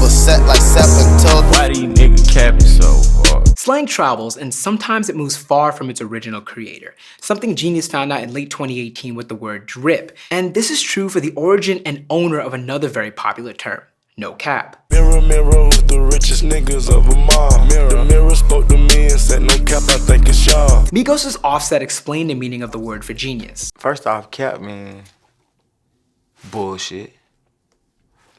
a set like 7 till. Why these niggas capping so hard? Slang travels, and sometimes it moves far from its original creator, something Genius found out in late 2018 with the word drip. And this is true for the origin and owner of another very popular term, no cap. Mirror, mirror, who's the richest niggas of them all? Mirror, the mirror spoke to me and said, no cap, I think it's y'all. Migos' Offset explained the meaning of the word for genius. First off, cap mean bullshit,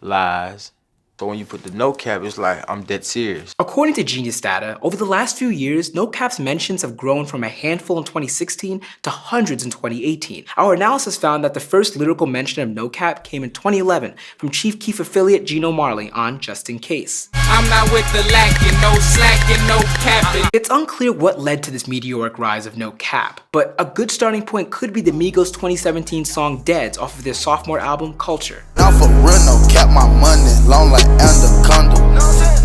lies. So when you put the no cap, it's like, I'm dead serious. According to Genius data, over the last few years, no cap's mentions have grown from a handful in 2016 to hundreds in 2018. Our analysis found that the first lyrical mention of no cap came in 2011 from Chief Keef affiliate Gino Marley on Just In Case. I'm not with the lacking, no slacking, no capping. It's unclear what led to this meteoric rise of no cap, but a good starting point could be the Migos' 2017 song Deads off of their sophomore album Culture. Now for real, no cap, my money long like anaconda.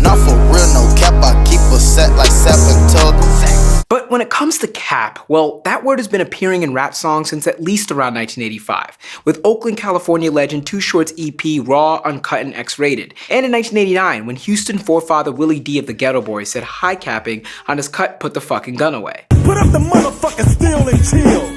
Not for real, no cap, I keep a set like 7 till. But when it comes to cap, well, that word has been appearing in rap songs since at least around 1985, with Oakland, California legend Too Short's EP Raw, Uncut, and X-Rated, and in 1989 when Houston forefather Willie D of the Ghetto Boys said high capping on his cut Put the Fucking Gun Away. Put up the motherfucking steel and chill,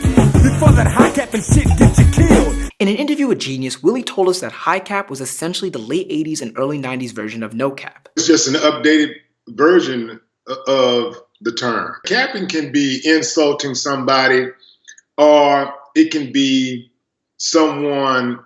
before that high capping shit gets you killed. In an interview with Genius, Willie told us that high cap was essentially the late 80s and early 90s version of no cap. It's just an updated version of the term. Capping can be insulting somebody, or it can be someone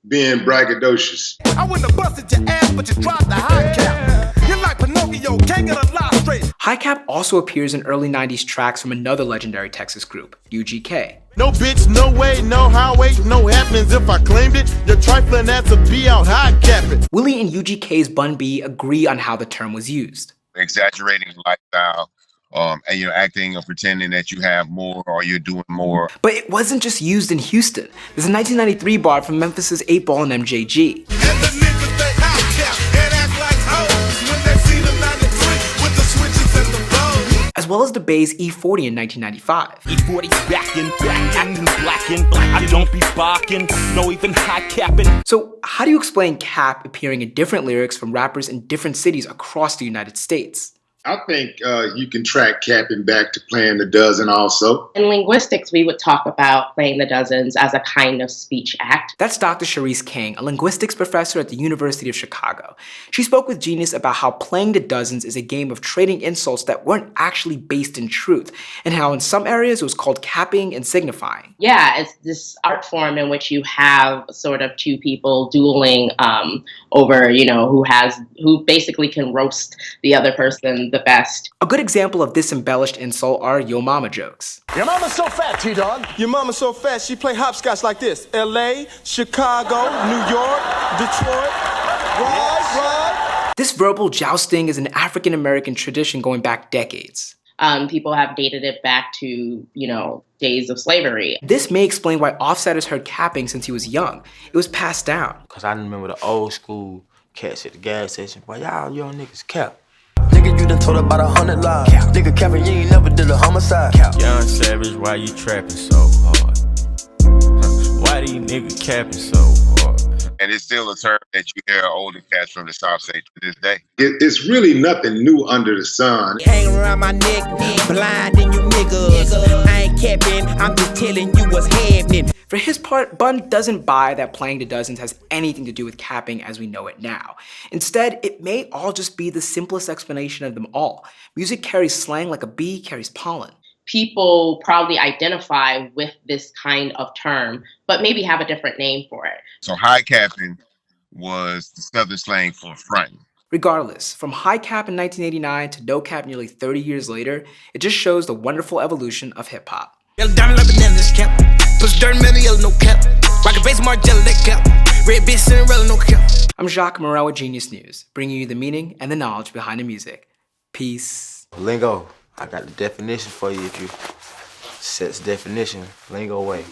being braggadocious. I wouldn't have busted your ass, but you dropped the high cap. You're like Pinocchio, can't get a lie straight. High cap also appears in early 90s tracks from another legendary Texas group, UGK. No bitch, no way, no highway, no happens if I claimed it. Your trifling ass would be out high capping. Willie and UGK's Bun B agree on how the term was used. Exaggerating lifestyle, and acting or pretending that you have more or you're doing more. But it wasn't just used in Houston. There's a 1993 bar from Memphis's 8 Ball and MJG. And the niggas they high cap and act like hoes when they see the 93 with the switches and the bows. As well as the Bay's E40 in 1995. E40's backing, acting blacking. I don't be barking, no even high capping. So how do you explain cap appearing in different lyrics from rappers in different cities across the United States? I think you can track capping back to playing the dozen also. In linguistics, we would talk about playing the dozens as a kind of speech act. That's Dr. Sharice King, a linguistics professor at the University of Chicago. She spoke with Genius about how playing the dozens is a game of trading insults that weren't actually based in truth, and how in some areas it was called capping and signifying. Yeah, it's this art form in which you have sort of two people dueling over, who basically can roast the other person the best. A good example of this embellished insult are yo mama jokes. Your mama's so fat, T-Dog. Your mama's so fat, she play hopscotch like this. LA, Chicago, New York, Detroit. Right. This verbal jousting is an African-American tradition going back decades. People have dated it back to, days of slavery. This may explain why Offset has heard capping since he was young. It was passed down. Cause I remember the old school cats at the gas station. Boy, y'all young niggas cap. Nigga, you done told about 100 lies. Nigga, Kevin, you ain't never did a homicide. Young Savage, why you trapping so hard? Why these niggas capping so hard? And it's still a term that you hear older cats from the South say to this day. It's really nothing new under the sun. Hang around my neck, blinding you niggas. I ain't capping, I'm just telling you what's happening. For his part, Bun doesn't buy that playing the dozens has anything to do with capping as we know it now. Instead, it may all just be the simplest explanation of them all. Music carries slang like a bee carries pollen. People probably identify with this kind of term, but maybe have a different name for it. So high capping was the Southern slang for fronting. Regardless, from high cap in 1989 to no cap nearly 30 years later, it just shows the wonderful evolution of hip hop. I'm Jacques Morel with Genius News, bringing you the meaning and the knowledge behind the music. Peace. Lingo, I got the definition for you if you sets definition. Lingo way.